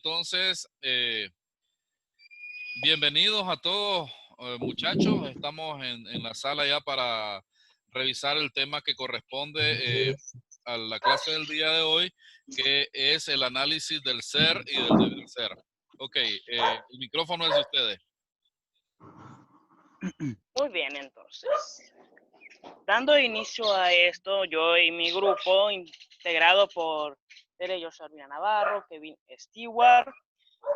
Entonces, bienvenidos a todos, muchachos. Estamos en la sala ya para revisar el tema que corresponde a la clase del día de hoy, que es el análisis del ser y del deber ser. Ok, el micrófono es de ustedes. Muy bien, entonces. Dando inicio a esto, yo y mi grupo, integrado por Tere Joshua Navarro, Kevin Stewart,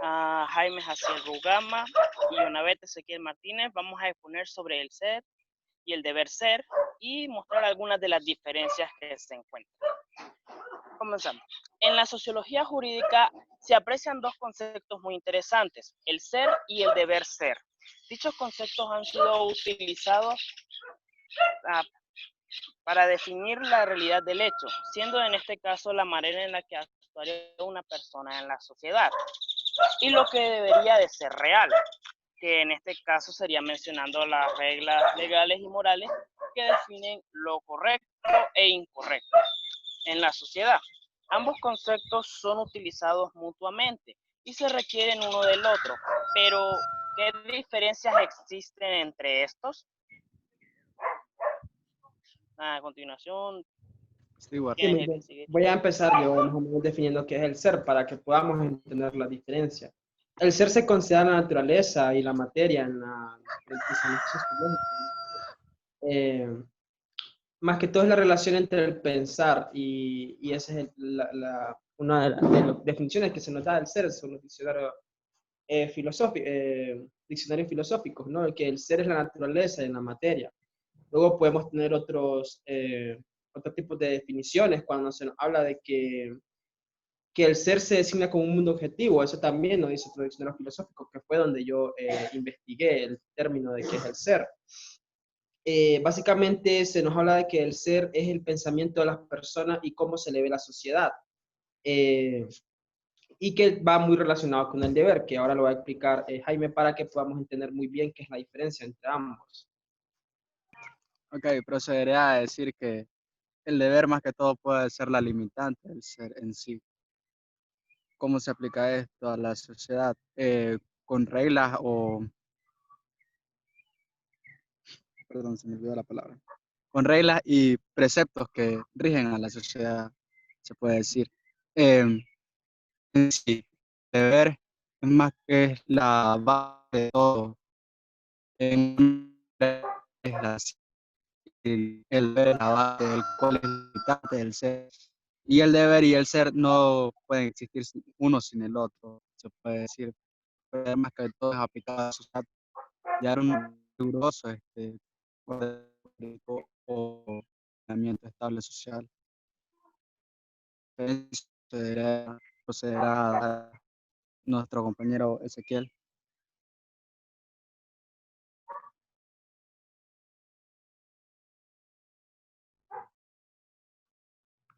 Jaime Jaciel Rugama y Jonabet Ezequiel Martínez, vamos a exponer sobre el ser y el deber ser y mostrar algunas de las diferencias que se encuentran. Comenzamos. En la sociología jurídica se aprecian dos conceptos muy interesantes, el ser y el deber ser. Dichos conceptos han sido utilizados para definir la realidad del hecho, siendo en este caso la manera en la que actuaría una persona en la sociedad y lo que debería de ser real, que en este caso sería mencionando las reglas legales y morales que definen lo correcto e incorrecto en la sociedad. Ambos conceptos son utilizados mutuamente y se requieren uno del otro, pero ¿qué diferencias existen entre estos? A continuación, voy a empezar yo más o menos definiendo qué es el ser para que podamos entender la diferencia. El ser se considera la naturaleza y la materia en la más que todo es la relación entre el pensar y esa es una de las definiciones que se nos da del ser según los diccionarios filosóficos, ¿no? Que el ser es la naturaleza y la materia. Luego podemos tener otros tipos de definiciones cuando se nos habla de que el ser se designa como un mundo objetivo. Eso también nos dice otro diccionario filosófico, que fue donde yo investigué el término de qué es el ser. Básicamente se nos habla de que el ser es el pensamiento de las personas y cómo se le ve la sociedad. Y que va muy relacionado con el deber, que ahora lo va a explicar Jaime para que podamos entender muy bien qué es la diferencia entre ambos. Ok, procederé a decir que el deber más que todo puede ser la limitante del ser en sí. ¿Cómo se aplica esto a la sociedad? Con reglas perdón, se me olvidó la palabra. Con reglas y preceptos que rigen a la sociedad, se puede decir. En sí, el deber es más que la base de todo. El deber es la base del cual es el limitante del ser. Y el deber y el ser no pueden existir uno sin el otro, se puede decir. Pero más que todo es aplicado a la sociedad. Ya era un riguroso o planeamiento estable social. Procederá a dar nuestro compañero Ezequiel.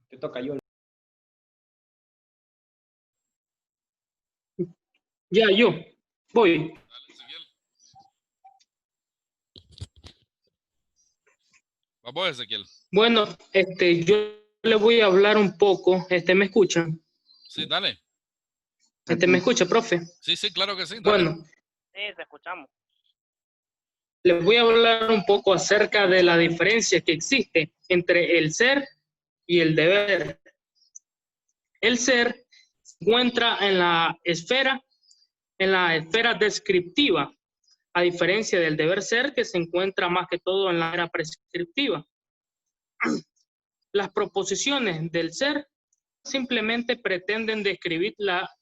Te toca, yo. Ya, yo voy. Vamos, Ezequiel. Bueno, yo le voy a hablar un poco. ¿Me escuchan? Sí, dale. ¿Me escucha, profe? Sí, sí, claro que sí. Dale. Bueno. Sí, te escuchamos. Les voy a hablar un poco acerca de la diferencia que existe entre el ser y el deber. El ser se encuentra en la esfera descriptiva, a diferencia del deber ser que se encuentra más que todo en la esfera prescriptiva. Las proposiciones del ser simplemente pretenden describir la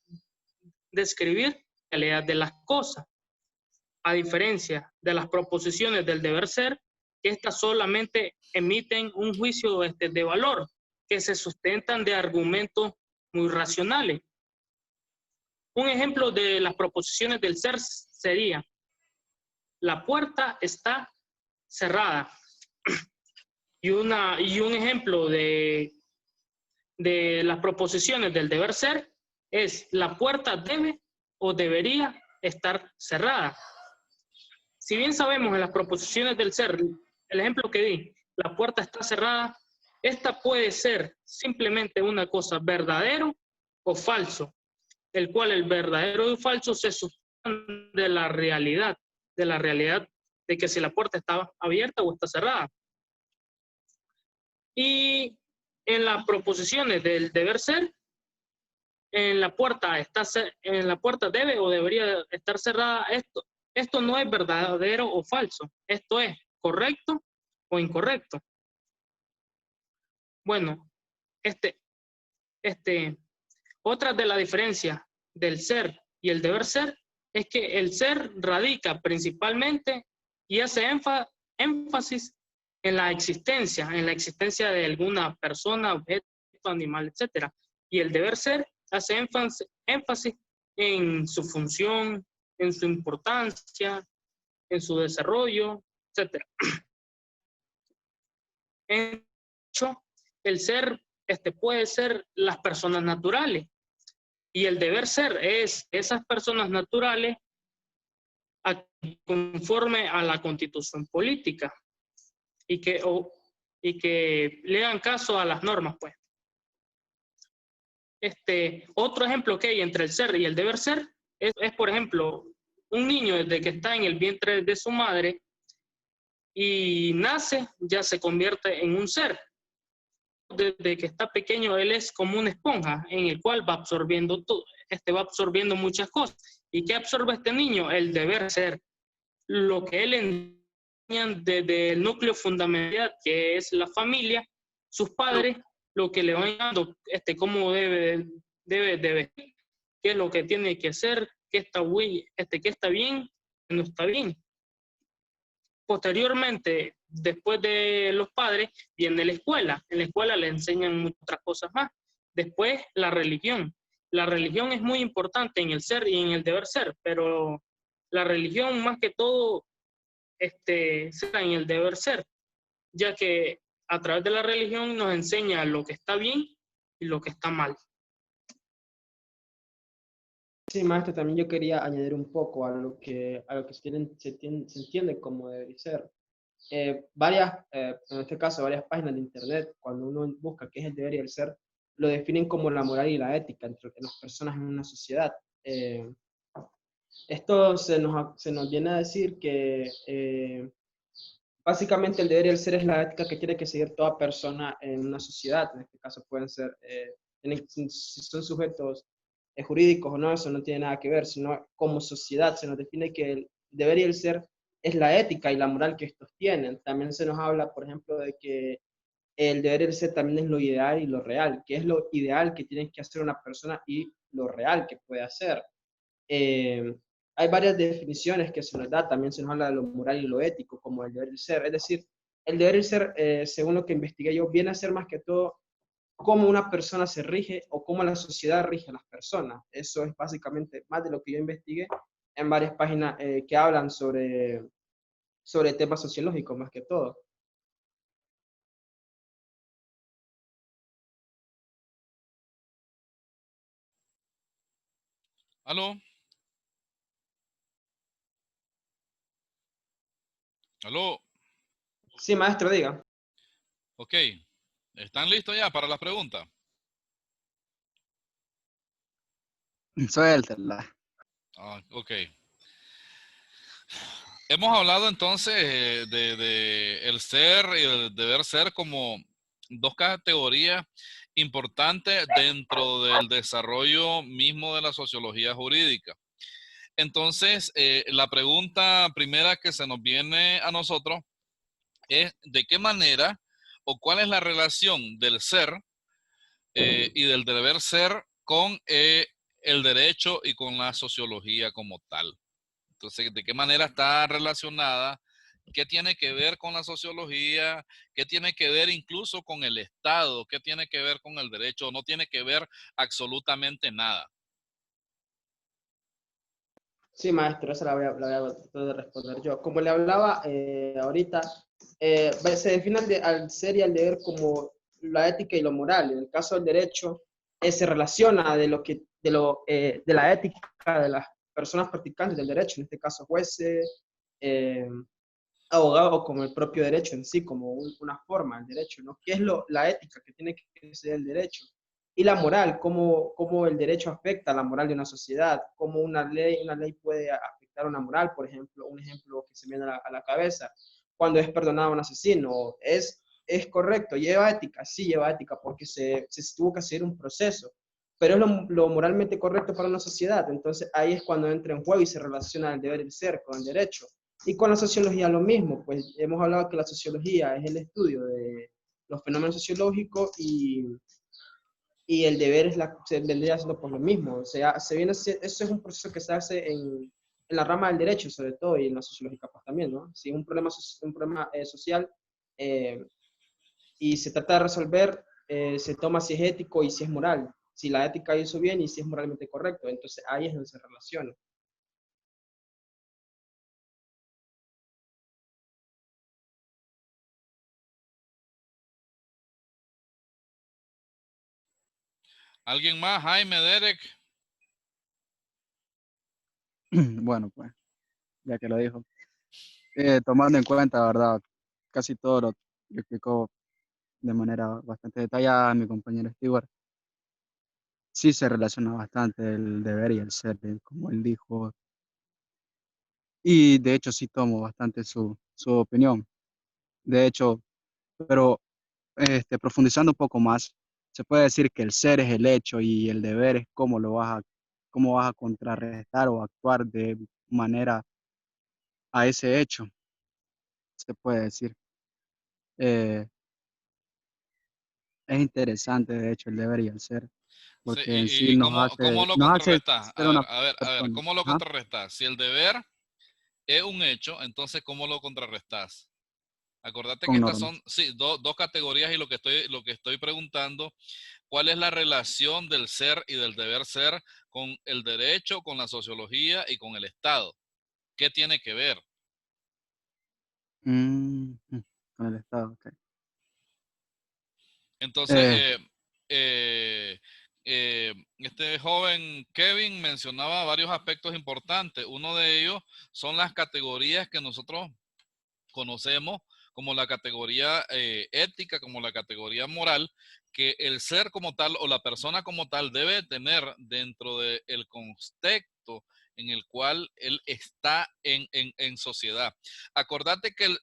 realidad de las cosas, a diferencia de las proposiciones del deber ser, que estas solamente emiten un juicio de valor, que se sustentan de argumentos muy racionales. Un ejemplo de las proposiciones del ser sería: la puerta está cerrada. Y un ejemplo de las proposiciones del deber ser es: la puerta debe o debería estar cerrada. Si bien sabemos en las proposiciones del ser, el ejemplo que di, la puerta está cerrada, esta puede ser simplemente una cosa verdadero o falso. el cual el verdadero y falso se sustentan de la realidad de que si la puerta está abierta o está cerrada. Y en las proposiciones del deber ser, en la puerta debe o debería estar cerrada. Esto no es verdadero o falso. Esto es correcto o incorrecto. Bueno, otra de las diferencias del ser y el deber ser es que el ser radica principalmente y hace énfasis en la existencia de alguna persona, objeto, animal, etc. Y el deber ser hace énfasis en su función, en su importancia, en su desarrollo, etc. En hecho, el ser puede ser las personas naturales y el deber ser es esas personas naturales conforme a la Constitución política y que le hagan caso a las normas, pues. Otro ejemplo que hay entre el ser y el deber ser es, por ejemplo, un niño desde que está en el vientre de su madre y nace, ya se convierte en un ser. Desde que está pequeño, él es como una esponja en el cual va absorbiendo todo, va absorbiendo muchas cosas. ¿Y qué absorbe este niño? El deber ser. Lo que él enseña desde el núcleo fundamental, que es la familia, sus padres, lo que le van dando, cómo debe vestir, qué es lo que tiene que hacer, qué está bien, qué no está bien. Posteriormente, después de los padres, viene la escuela. En la escuela le enseñan muchas otras cosas más. Después, la religión. La religión es muy importante en el ser y en el deber ser, pero la religión más que todo será en el deber ser, ya que a través de la religión nos enseña lo que está bien y lo que está mal. Sí, maestro, también yo quería añadir un poco a lo que se entiende como deber ser. En este caso, varias páginas de internet, cuando uno busca qué es el deber y el ser, lo definen como la moral y la ética entre las personas en una sociedad. Esto se nos viene a decir que básicamente el deber y el ser es la ética que tiene que seguir toda persona en una sociedad. En este caso pueden ser, si son sujetos jurídicos o no, eso no tiene nada que ver, sino como sociedad se nos define que el deber y el ser es la ética y la moral que estos tienen. También se nos habla, por ejemplo, de que el deber y el ser también es lo ideal y lo real, que es lo ideal que tiene que hacer una persona y lo real que puede hacer. Hay varias definiciones que se nos da, también se nos habla de lo moral y lo ético, como el deber y el ser. Es decir, el deber y el ser, según lo que investigué yo, viene a ser más que todo cómo una persona se rige o cómo la sociedad rige a las personas. Eso es básicamente más de lo que yo investigué en varias páginas que hablan sobre temas sociológicos más que todo. ¿Aló? ¿Aló? Sí, maestro, diga. Ok. ¿Están listos ya para las preguntas? Suéltala. Ok. Hemos hablado entonces de el ser y el deber ser como dos categorías importantes dentro del desarrollo mismo de la sociología jurídica. Entonces, la pregunta primera que se nos viene a nosotros es ¿de qué manera o cuál es la relación del ser y del deber ser con el derecho y con la sociología como tal? Entonces, ¿de qué manera está relacionada? ¿Qué tiene que ver con la sociología? ¿Qué tiene que ver incluso con el Estado? ¿Qué tiene que ver con el derecho? No tiene que ver absolutamente nada. Sí, maestro, esa la voy a tratar de responder yo. Como le hablaba ahorita, se define al ser y al deber como la ética y lo moral. En el caso del derecho, se relaciona de la ética de las personas practicantes del derecho, en este caso jueces, abogados, como el propio derecho en sí, como una forma del derecho, ¿no? ¿Qué es la ética que tiene que ser el derecho? Y la moral, cómo el derecho afecta a la moral de una sociedad, cómo una ley puede afectar a una moral, por ejemplo, un ejemplo que se me viene a la cabeza, cuando es perdonado a un asesino, es correcto, lleva ética, sí lleva ética, porque se tuvo que hacer un proceso, pero es lo moralmente correcto para una sociedad, entonces ahí es cuando entra en juego y se relaciona el deber y el ser con el derecho. Y con la sociología lo mismo, pues hemos hablado que la sociología es el estudio de los fenómenos sociológicos y el deber se vendría haciendo por lo mismo. O sea, eso es un proceso que se hace en la rama del derecho, sobre todo, y en la sociológica pues, también, ¿no? Si es un problema, social eh, y se trata de resolver, se toma si es ético y si es moral. Si la ética hizo bien y si es moralmente correcto. Entonces ahí es donde se relaciona. ¿Alguien más? Jaime, Derek. Bueno, pues, ya que lo dijo. Tomando en cuenta, ¿verdad? Casi todo lo explicó de manera bastante detallada mi compañero Stewart. Sí se relaciona bastante el deber y el ser, como él dijo. Y de hecho sí tomo bastante su opinión. De hecho, pero profundizando un poco más, se puede decir que el ser es el hecho y el deber es cómo vas a contrarrestar o actuar de manera a ese hecho, se puede decir. Eh, es interesante, de hecho, el deber y el ser, Sí, porque en sí cómo lo nos hace contrarrestas? ser una A ver, persona. ¿cómo lo Ajá, contrarrestas? Si el deber es un hecho, entonces ¿cómo lo contrarrestas? Acordate que con estas normas. son, sí, dos categorías y lo que estoy preguntando, ¿cuál es la relación del ser y del deber ser con el derecho, con la sociología y con el Estado? ¿Qué tiene que ver? Mm, con el Estado, ok. Entonces, Eh, este joven Kevin mencionaba varios aspectos importantes. Uno de ellos son las categorías que nosotros conocemos como la categoría ética, como la categoría moral, que el ser como tal o la persona como tal debe tener dentro del contexto en el cual él está en sociedad. Acordate que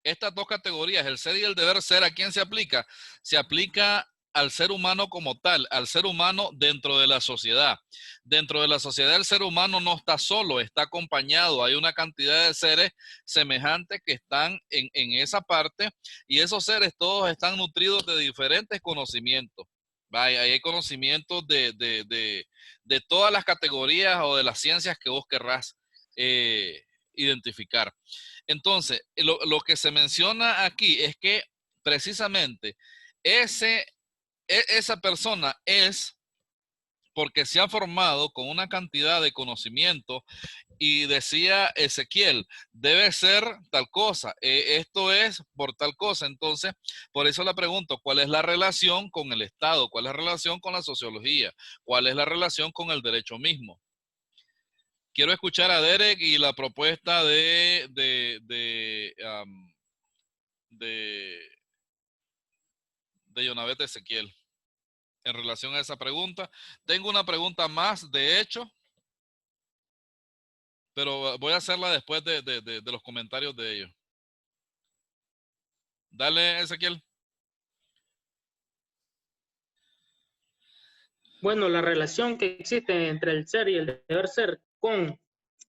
estas dos categorías, el ser y el deber ser, ¿a quién se aplica? Se aplica al ser humano como tal, al ser humano dentro de la sociedad. Dentro de la sociedad el ser humano no está solo, está acompañado. Hay una cantidad de seres semejantes que están en esa parte y esos seres todos están nutridos de diferentes conocimientos. Vaya, hay conocimientos de todas las categorías o de las ciencias que vos querrás identificar. Entonces, lo que se menciona aquí es que precisamente esa persona es porque se ha formado con una cantidad de conocimiento y decía Ezequiel, debe ser tal cosa, esto es por tal cosa. Entonces, por eso le pregunto, ¿cuál es la relación con el Estado? ¿Cuál es la relación con la sociología? ¿Cuál es la relación con el derecho mismo? Quiero escuchar a Derek y la propuesta de, de Yonavet Ezequiel en relación a esa pregunta. Tengo una pregunta más, de hecho, pero voy a hacerla después de los comentarios de ellos. Dale, Ezequiel. Bueno, la relación que existe entre el ser y el deber ser con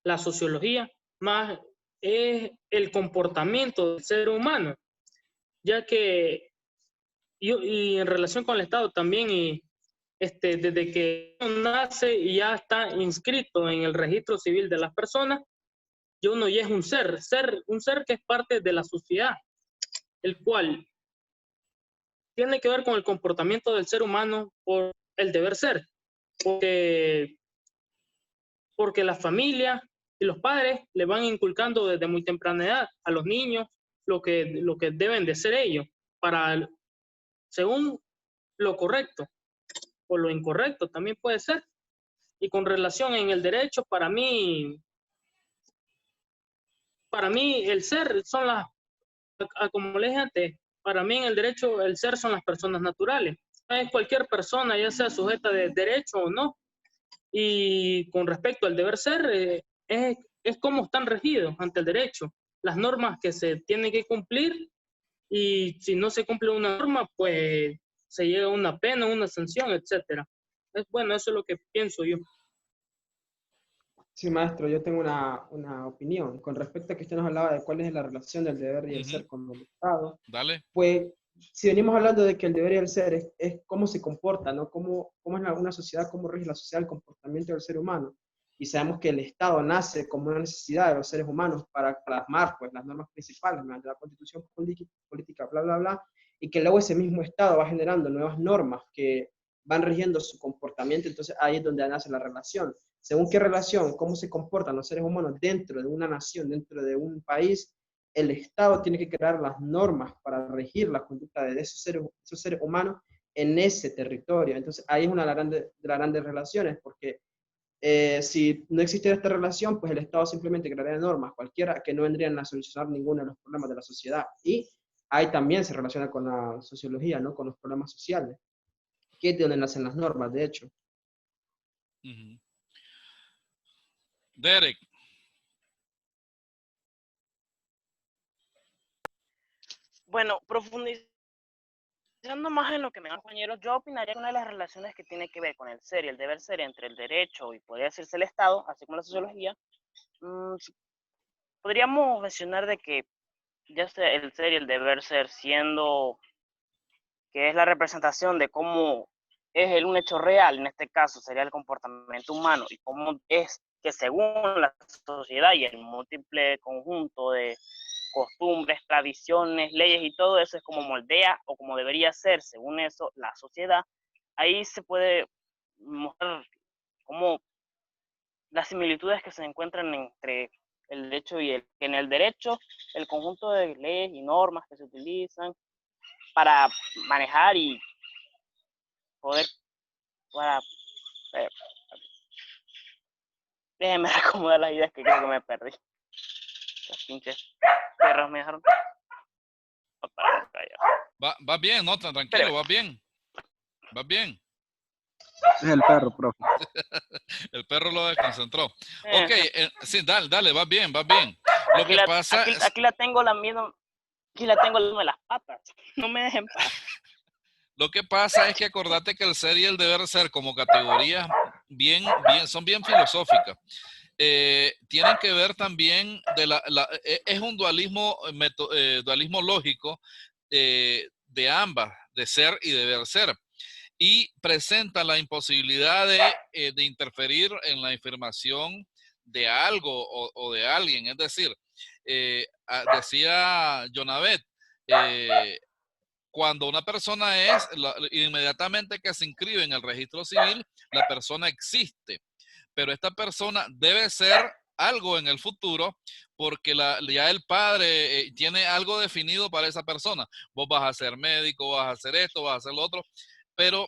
la sociología más es el comportamiento del ser humano, ya que y en relación con el Estado también, y desde que uno nace y ya está inscrito en el registro civil de las personas, ya uno ya es un ser que es parte de la sociedad, el cual tiene que ver con el comportamiento del ser humano por el deber ser, porque, porque la familia y los padres le van inculcando desde muy temprana edad a los niños lo que deben de ser ellos, para, según lo correcto o lo incorrecto también puede ser. Y con relación en el derecho, para mí el ser son como le dije antes, para mí en el derecho el ser son las personas naturales, es cualquier persona, ya sea sujeta de derecho o no. Y con respecto al deber ser, es cómo están regidos ante el derecho, las normas que se tienen que cumplir, y si no se cumple una norma, pues se llega a una pena, una sanción, etcétera. Bueno, eso es lo que pienso yo. Sí, maestro, yo tengo una opinión con respecto a que usted nos hablaba de cuál es la relación del deber y el Ujú. ser con el Estado. Dale. Pues, si venimos hablando de que el deber y el ser es cómo se comporta, ¿no? Cómo es una sociedad, cómo rige la sociedad el comportamiento del ser humano. Y sabemos que el Estado nace como una necesidad de los seres humanos para plasmar, pues, las normas principales mediante la constitución política, bla, bla, bla, y que luego ese mismo Estado va generando nuevas normas que van rigiendo su comportamiento. Entonces ahí es donde nace la relación. Según qué relación, cómo se comportan los seres humanos dentro de una nación, dentro de un país, el Estado tiene que crear las normas para regir la conducta de esos seres humanos en ese territorio. Entonces ahí es una de las grandes relaciones, porque si no existiera esta relación, pues el Estado simplemente crearía normas cualquiera que no vendrían a solucionar ninguno de los problemas de la sociedad. Y ahí también se relaciona con la sociología, ¿no? Con los problemas sociales, que es de donde nacen las normas, de hecho. Ujú. Derek. Bueno, profundizando más en lo que me dan compañeros, yo opinaría que una de las relaciones que tiene que ver con el ser y el deber ser entre el derecho y podría decirse el Estado, así como la sociología, podríamos mencionar de que ya sea el ser y el deber ser, siendo que es la representación de cómo es un hecho real, en este caso sería el comportamiento humano, y cómo es que según la sociedad y el múltiple conjunto de costumbres, tradiciones, leyes y todo eso es como moldea o como debería ser, según eso, la sociedad. Ahí se puede mostrar cómo las similitudes que se encuentran entre el derecho y en el derecho, el conjunto de leyes y normas que se utilizan para manejar y poder, para, eh, déjenme acomodar las ideas que creo que me perdí. Las pinches perros me dejaron. Va bien, no, tranquilo, va bien. Va bien. Es el perro, profe. El perro lo desconcentró. Ok, sí, dale, va bien, va bien. Lo que pasa es... Aquí la tengo la misma, aquí la tengo de las patas. No me dejen paz. Lo que pasa es que acordate que el ser y el deber ser como categorías son bien filosóficas. Tienen que ver también es un dualismo, dualismo lógico de ambas, de ser y deber ser. Y presenta la imposibilidad de interferir en la afirmación de algo o de alguien. Es decir, decía Jonavet, cuando una persona inmediatamente que se inscribe en el registro civil, la persona existe, pero esta persona debe ser algo en el futuro porque ya el padre tiene algo definido para esa persona. Vos vas a ser médico, vas a hacer esto, vas a hacer lo otro, pero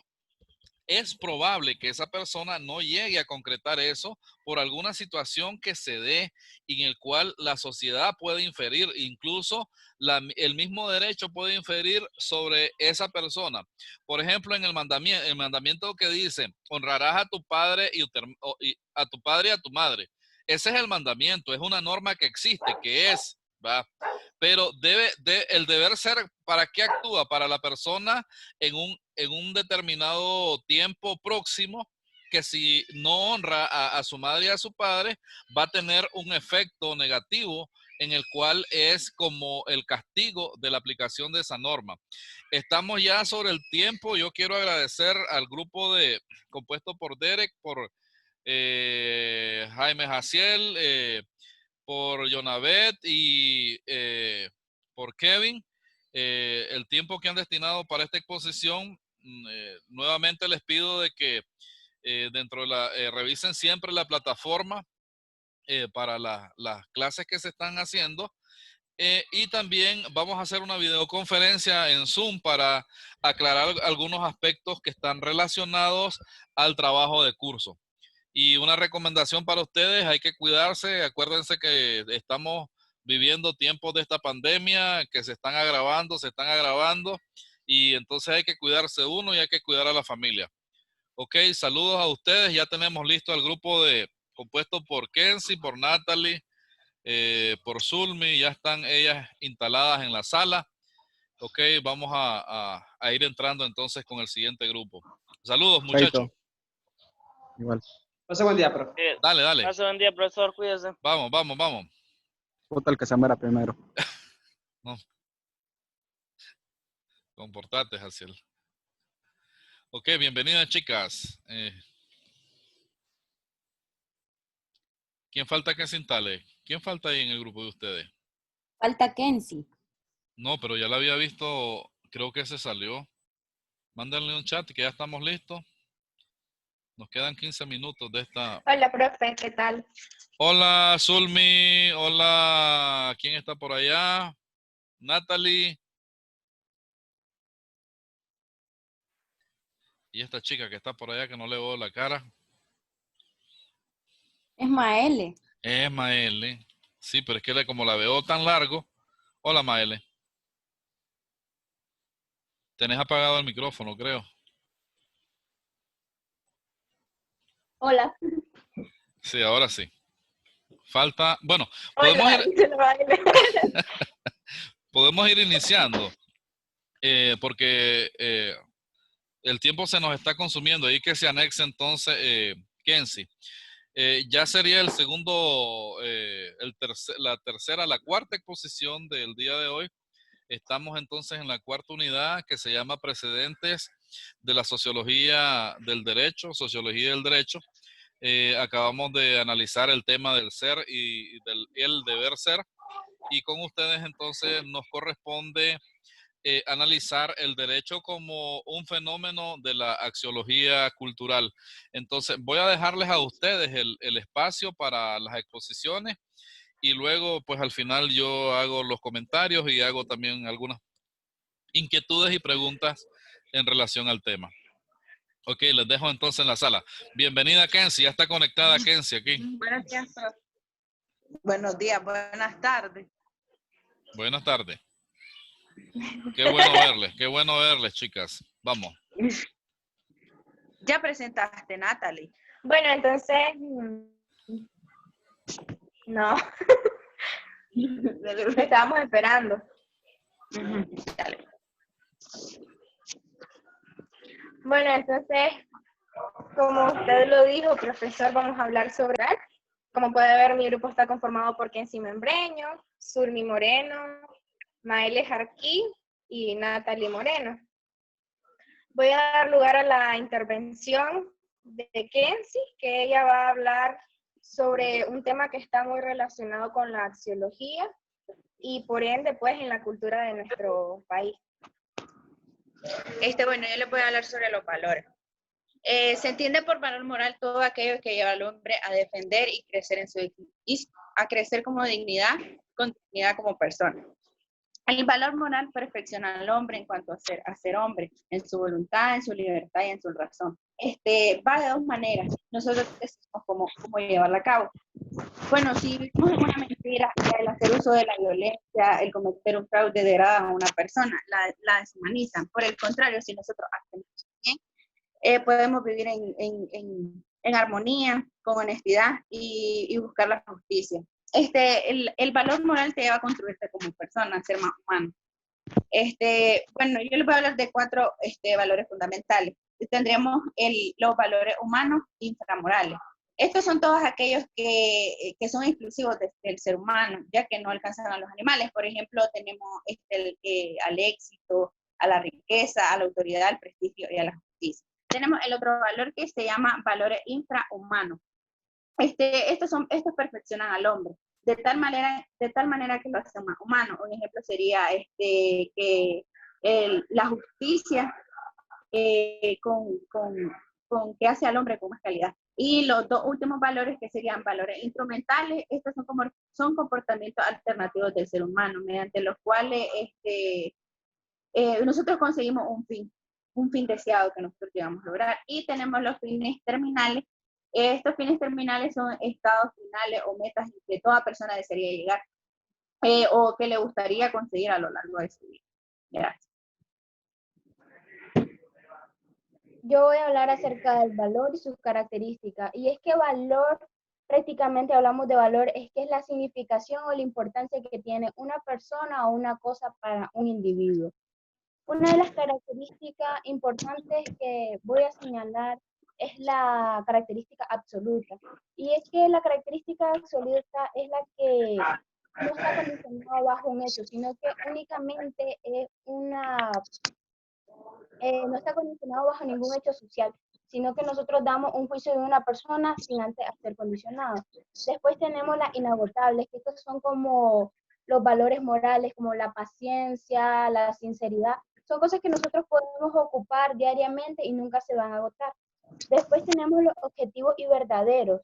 es probable que esa persona no llegue a concretar eso por alguna situación que se dé en el cual la sociedad puede inferir, incluso el mismo derecho puede inferir sobre esa persona. Por ejemplo, en el mandamiento que dice, honrarás a tu padre y a tu padre y a tu madre. Ese es el mandamiento, es una norma que existe, que es, ¿va? Pero el deber ser, ¿para qué actúa? Para la persona en un determinado tiempo próximo, que si no honra a su madre y a su padre, va a tener un efecto negativo en el cual es como el castigo de la aplicación de esa norma. Estamos ya sobre el tiempo. Yo quiero agradecer al grupo compuesto por Derek, por Jaime Jaciel, por Jonavet y por Kevin, el tiempo que han destinado para esta exposición. Nuevamente les pido de que dentro de revisen siempre la plataforma para las clases que se están haciendo. Y también vamos a hacer una videoconferencia en Zoom para aclarar algunos aspectos que están relacionados al trabajo de curso. Y una recomendación para ustedes, hay que cuidarse. Acuérdense que estamos viviendo tiempos de esta pandemia que se están agravando y entonces hay que cuidarse uno y hay que cuidar a la familia. Ok, saludos a ustedes. Ya tenemos listo el grupo compuesto por Kenzie, por Natalie, por Zulmi. Ya están ellas instaladas en la sala. Ok, vamos a ir entrando entonces con el siguiente grupo. Saludos, muchachos. Chaito. Igual. Pase buen día, profe. Dale, dale. Pase buen día, profesor. Cuídese. Vamos, vamos, vamos. Puta, el que se muera primero. No. Comportate, Jaciel. Ok, bienvenidas, chicas. ¿Quién falta que se instale? ¿Quién falta ahí en el grupo de ustedes? Falta Kenzie. No, pero ya la había visto, creo que se salió. Mándenle un chat que ya estamos listos. Nos quedan 15 minutos de esta. Hola, profe, ¿qué tal? Hola, Zulmi. Hola, ¿quién está por allá? Natalie. Y esta chica que está por allá que no le veo la cara. Es Maele. Es Maele. Sí, pero es que como la veo tan largo. Hola, Maele. Tenés apagado el micrófono, creo. Hola. Sí, ahora sí. Falta, bueno, Hola. podemos ir iniciando, porque el tiempo se nos está consumiendo. Ahí que se anexe entonces Kenzie. Ya sería el segundo, la cuarta exposición del día de hoy. Estamos entonces en la cuarta unidad que se llama Precedentes de la Sociología del Derecho, Sociología del Derecho. Acabamos de analizar el tema del ser y el deber ser. Y con ustedes entonces nos corresponde analizar el derecho como un fenómeno de la axiología cultural. Entonces voy a dejarles a ustedes el espacio para las exposiciones y luego pues al final yo hago los comentarios y hago también algunas inquietudes y preguntas en relación al tema. Ok, les dejo entonces en la sala. Bienvenida Kenzie, ya está conectada Kenzie aquí. Buenos días, profe. Buenos días, buenas tardes. Buenas tardes. Qué bueno verles, chicas. Vamos. Ya presentaste, Natalie. Bueno, entonces, no. Estábamos esperando. Dale. Bueno, entonces, como usted lo dijo, profesor, vamos a hablar sobre... Como puede ver, mi grupo está conformado por Kenzie Membreño, Zulmi Moreno, Maele Jarquí y Natalie Moreno. Voy a dar lugar a la intervención de Kenzie, que ella va a hablar sobre un tema que está muy relacionado con la axiología y por ende, pues, en la cultura de nuestro país. Bueno, yo les voy a hablar sobre los valores. Se entiende por valor moral todo aquello que lleva al hombre a defender y crecer a crecer como dignidad, con dignidad como persona. El valor moral perfecciona al hombre en cuanto a ser hombre, en su voluntad, en su libertad y en su razón. Va de dos maneras. Nosotros decimos cómo llevarla a cabo. Bueno, si vivimos en una mentira, el hacer uso de la violencia, el cometer un fraude degrada a una persona, la deshumanizan. Por el contrario, si nosotros hacemos bien, podemos vivir en armonía, con honestidad y buscar la justicia. El valor moral te lleva a construirte como persona, a ser más humano. Bueno, yo les voy a hablar de 4 valores fundamentales. Tendríamos los valores humanos inframorales. Estos son todos aquellos que son exclusivos del ser humano, ya que no alcanzan a los animales. Por ejemplo, tenemos al éxito, a la riqueza, a la autoridad, al prestigio y a la justicia. Tenemos el otro valor que se llama valores infrahumanos. Estos perfeccionan al hombre de tal manera que lo hacen más humano. Un ejemplo sería que la justicia con que hace al hombre con más calidad. Y los 2 últimos valores que serían valores instrumentales, estos son comportamientos alternativos del ser humano, mediante los cuales nosotros conseguimos un fin deseado que nosotros llegamos a lograr. Y tenemos los fines terminales. Estos fines terminales son estados finales o metas que toda persona desearía llegar o que le gustaría conseguir a lo largo de su vida. Gracias. yo voy a hablar acerca del valor y sus características. Y es que valor, prácticamente hablamos de valor, es que es la significación o la importancia que tiene una persona o una cosa para un individuo. Una de las características importantes que voy a señalar es la característica absoluta. Y es que la característica absoluta es la que no está condicionada bajo un hecho, sino que únicamente es no está condicionado bajo ningún hecho social, sino que nosotros damos un juicio de una persona sin antes ser condicionado. Después tenemos las inagotables, que estos son como los valores morales, como la paciencia, la sinceridad. Son cosas que nosotros podemos ocupar diariamente y nunca se van a agotar. Después tenemos los objetivos y verdaderos,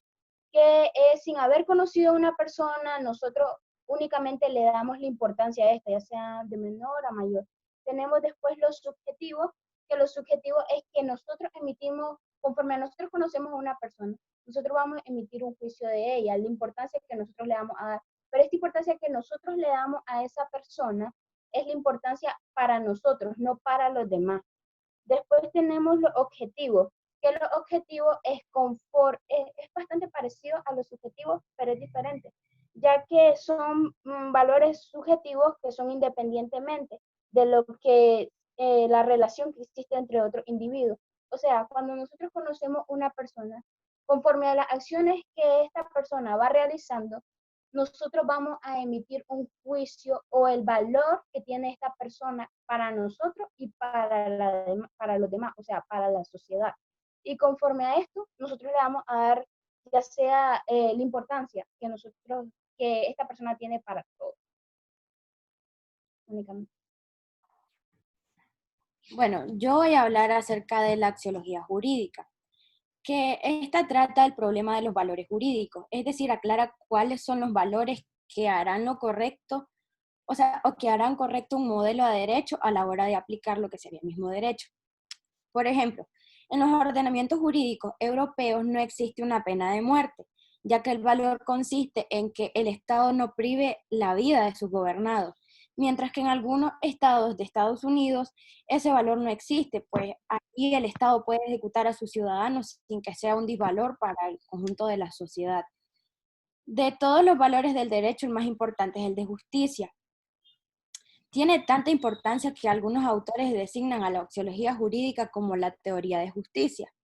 que sin haber conocido a una persona, nosotros únicamente le damos la importancia a esta, ya sea de menor a mayor. Tenemos después los subjetivos, que los subjetivos es que nosotros emitimos, conforme a nosotros conocemos a una persona, nosotros vamos a emitir un juicio de ella, la importancia que nosotros le damos a dar. Pero esta importancia que nosotros le damos a esa persona es la importancia para nosotros, no para los demás. Después tenemos los objetivos, que los objetivos es bastante parecido a los subjetivos, pero es diferente, ya que son valores subjetivos que son independientemente de lo que la relación que existe entre otros individuos. O sea, cuando nosotros conocemos una persona, conforme a las acciones que esta persona va realizando, nosotros vamos a emitir un juicio o el valor que tiene esta persona para nosotros y para los demás, o sea, para la sociedad. Y conforme a esto, nosotros le vamos a dar ya sea la importancia que esta persona tiene para todos. Únicamente. Bueno, yo voy a hablar acerca de la axiología jurídica, que esta trata el problema de los valores jurídicos, es decir, aclara cuáles son los valores que harán lo correcto, o que harán correcto un modelo de derecho a la hora de aplicar lo que sería el mismo derecho. Por ejemplo, en los ordenamientos jurídicos europeos no existe una pena de muerte, ya que el valor consiste en que el Estado no prive la vida de sus gobernados, mientras que en algunos estados de Estados Unidos ese valor no existe, pues aquí el Estado puede ejecutar a sus ciudadanos sin que sea un disvalor para el conjunto de la sociedad. De todos los valores del derecho, el más importante es el de justicia. Tiene tanta importancia que algunos autores designan a la axiología jurídica como la teoría de justicia.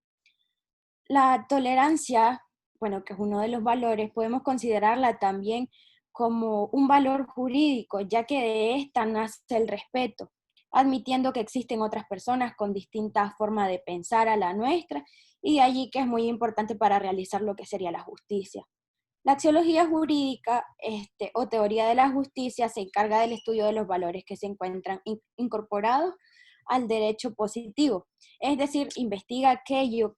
La tolerancia, bueno, que es uno de los valores, podemos considerarla también como un valor jurídico, ya que de esta nace el respeto, admitiendo que existen otras personas con distintas formas de pensar a la nuestra, y de allí que es muy importante para realizar lo que sería la justicia. La axiología jurídica o teoría de la justicia se encarga del estudio de los valores que se encuentran incorporados al derecho positivo, es decir, investiga aquello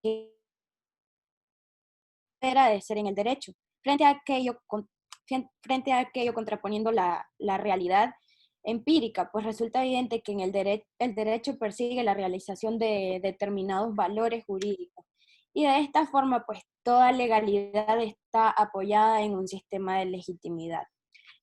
que era de ser en el derecho, frente a aquello contraponiendo la realidad empírica, pues resulta evidente que en el derecho persigue la realización de determinados valores jurídicos. Y de esta forma, pues toda legalidad está apoyada en un sistema de legitimidad.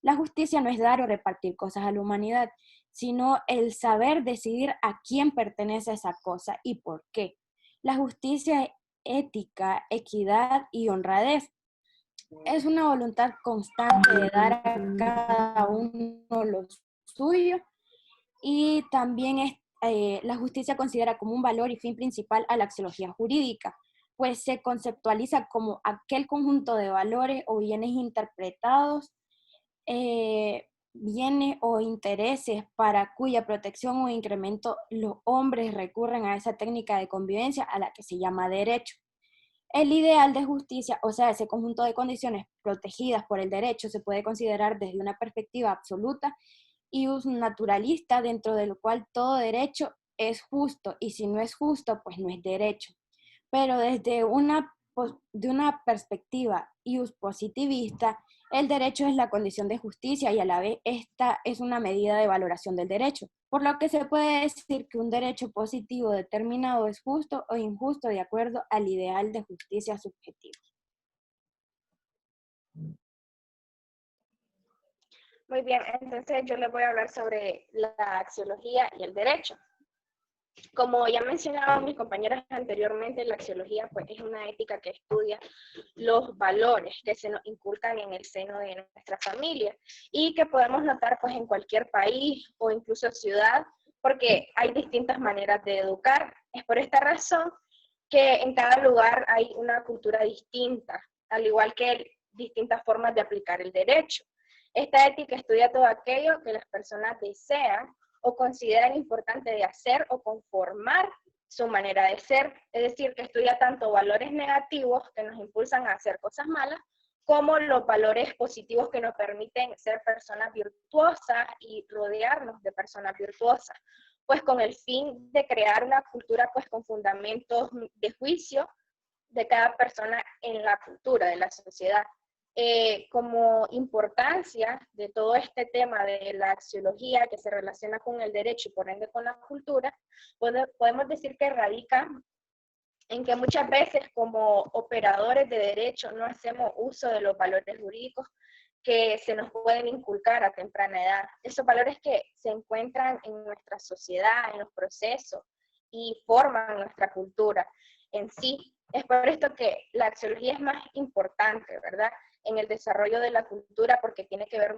La justicia no es dar o repartir cosas a la humanidad, sino el saber decidir a quién pertenece esa cosa y por qué. La justicia es ética, equidad y honradez. Es una voluntad constante de dar a cada uno lo suyo, y también la justicia considera como un valor y fin principal a la axiología jurídica, pues se conceptualiza como aquel conjunto de valores o bienes interpretados, bienes o intereses para cuya protección o incremento los hombres recurren a esa técnica de convivencia a la que se llama derecho. El ideal de justicia, o sea, ese conjunto de condiciones protegidas por el derecho, se puede considerar desde una perspectiva absoluta y un naturalista, dentro del cual todo derecho es justo, y si no es justo, pues no es derecho. Pero desde de una perspectiva ius positivista, el derecho es la condición de justicia y a la vez esta es una medida de valoración del derecho, por lo que se puede decir que un derecho positivo determinado es justo o injusto de acuerdo al ideal de justicia subjetivo. Muy bien, entonces yo les voy a hablar sobre la axiología y el derecho. Como ya mencionaban mis compañeras anteriormente, la axiología pues, es una ética que estudia los valores que se nos inculcan en el seno de nuestra familia y que podemos notar pues, en cualquier país o incluso ciudad, porque hay distintas maneras de educar. Es por esta razón que en cada lugar hay una cultura distinta, al igual que distintas formas de aplicar el derecho. Esta ética estudia todo aquello que las personas desean o consideran importante de hacer o conformar su manera de ser, es decir, que estudia tanto valores negativos que nos impulsan a hacer cosas malas, como los valores positivos que nos permiten ser personas virtuosas y rodearnos de personas virtuosas, pues con el fin de crear una cultura pues con fundamentos de juicio de cada persona en la cultura, de la sociedad. Como importancia de todo este tema de la axiología que se relaciona con el derecho y por ende con la cultura, podemos decir que radica en que muchas veces como operadores de derecho no hacemos uso de los valores jurídicos que se nos pueden inculcar a temprana edad. Esos valores que se encuentran en nuestra sociedad, en los procesos y forman nuestra cultura en sí. Es por esto que la axiología es más importante, ¿verdad?, en el desarrollo de la cultura, porque tiene que ver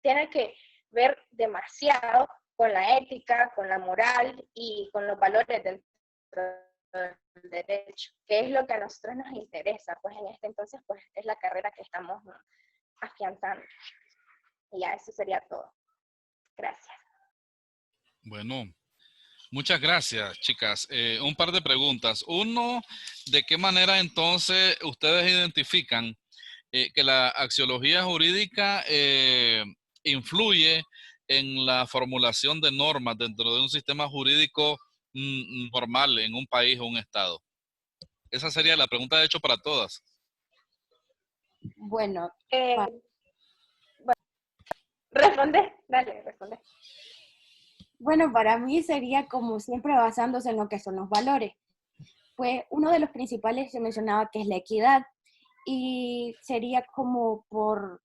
tiene que ver demasiado con la ética, con la moral y con los valores del derecho, que es lo que a nosotros nos interesa, pues en este entonces pues es la carrera que estamos afianzando. Y ya, eso sería todo. Gracias. Bueno, muchas gracias, chicas. Un par de preguntas. Uno, ¿de qué manera entonces ustedes identifican que la axiología jurídica influye en la formulación de normas dentro de un sistema jurídico normal en un país o un estado? Esa sería la pregunta, de hecho, para todas. Bueno, Responde, dale, responde. bueno, para mí sería como siempre basándose en lo que son los valores. Pues uno de los principales se mencionaba que es la equidad y sería como por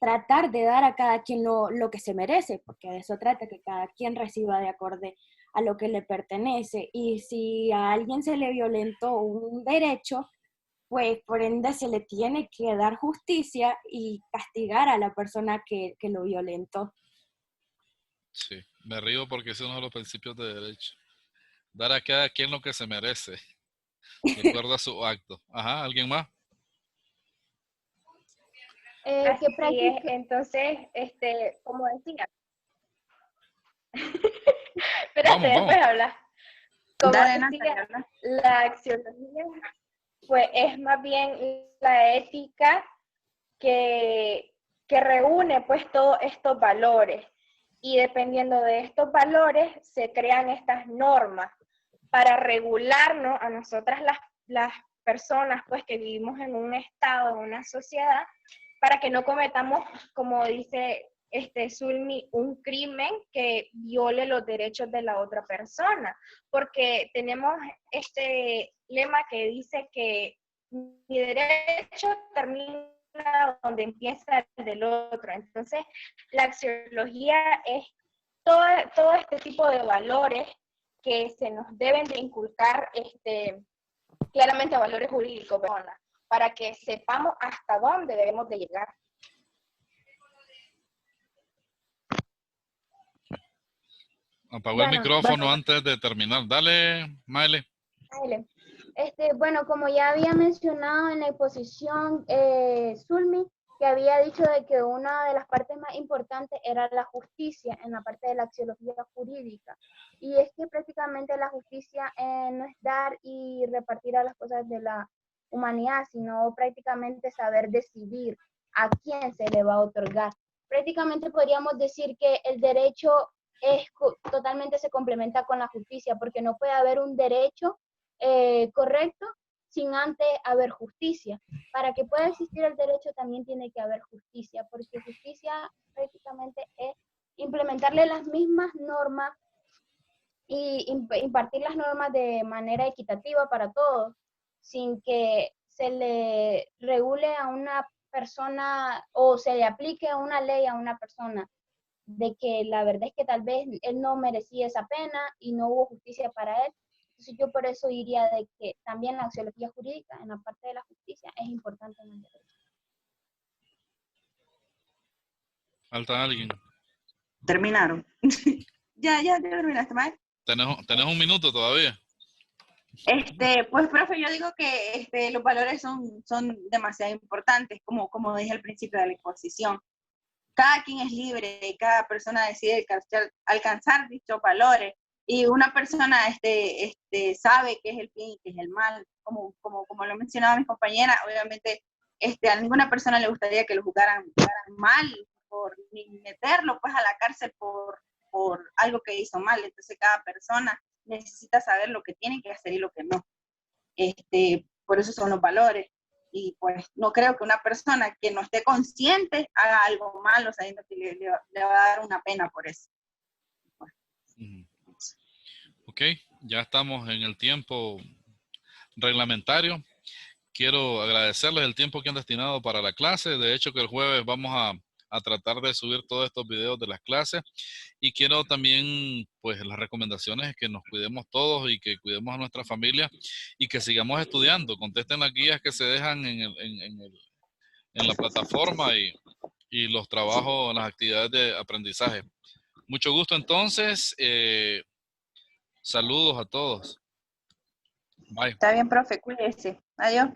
tratar de dar a cada quien lo que se merece, porque de eso trata, que cada quien reciba de acorde a lo que le pertenece. Y si a alguien se le violentó un derecho, pues por ende se le tiene que dar justicia y castigar a la persona que lo violentó. Sí, me río porque es uno de los principios de derecho. Dar a cada quien lo que se merece, de acuerdo a su acto. Ajá, ¿alguien más? Así es, entonces, como decía, espérate, Vamos. después habla. Como Dale, decía, Natalia. la axiología, pues es más bien la ética que reúne pues todos estos valores, y dependiendo de estos valores se crean estas normas para regularnos a nosotras las personas pues que vivimos en un estado, en una sociedad, para que no cometamos, como dice Zulmi, un crimen que viole los derechos de la otra persona, porque tenemos este lema que dice que mi derecho termina donde empieza el del otro. Entonces, la axiología es todo este tipo de valores que se nos deben de inculcar claramente valores jurídicos, para que sepamos hasta dónde debemos de llegar. Apagó el micrófono antes de terminar. Dale, Maile. Bueno, como ya había mencionado en la exposición, Zulmi, que había dicho de que una de las partes más importantes era la justicia en la parte de la axiología jurídica. Y es que prácticamente la justicia no es dar y repartir a las cosas de la humanidad, sino prácticamente saber decidir a quién se le va a otorgar. Prácticamente podríamos decir que el derecho totalmente se complementa con la justicia, porque no puede haber un derecho correcto sin antes haber justicia. Para que pueda existir el derecho también tiene que haber justicia, porque justicia prácticamente es implementarle las mismas normas y impartir las normas de manera equitativa para todos, sin que se le regule a una persona o se le aplique una ley a una persona, de que la verdad es que tal vez él no merecía esa pena y no hubo justicia para él. Entonces yo por eso diría de que también la axiología jurídica en la parte de la justicia es importante en el derecho. ¿Falta alguien? Terminaron. Ya terminaste, Mae. ¿Tenés un minuto todavía? Pues, profe, yo digo que los valores son demasiado importantes, como dije al principio de la exposición. Cada quien es libre y cada persona decide alcanzar dichos valores. Y una persona sabe qué es el bien y qué es el mal. Como lo mencionaba mi compañera, obviamente a ninguna persona le gustaría que lo juzgaran mal por ni meterlo pues a la cárcel por algo que hizo mal. Entonces cada persona necesita saber lo que tiene que hacer y lo que no. Por eso son los valores. Y pues no creo que una persona que no esté consciente haga algo malo sabiendo que le va a dar una pena por eso. Ok, ya estamos en el tiempo reglamentario. Quiero agradecerles el tiempo que han destinado para la clase. De hecho, que el jueves vamos a tratar de subir todos estos videos de las clases. Y quiero también, pues, las recomendaciones es que nos cuidemos todos y que cuidemos a nuestra familia y que sigamos estudiando. Contesten las guías que se dejan en la plataforma y los trabajos, las actividades de aprendizaje. Mucho gusto entonces. Saludos a todos. Bye. Está bien, profe, cuídese. Adiós.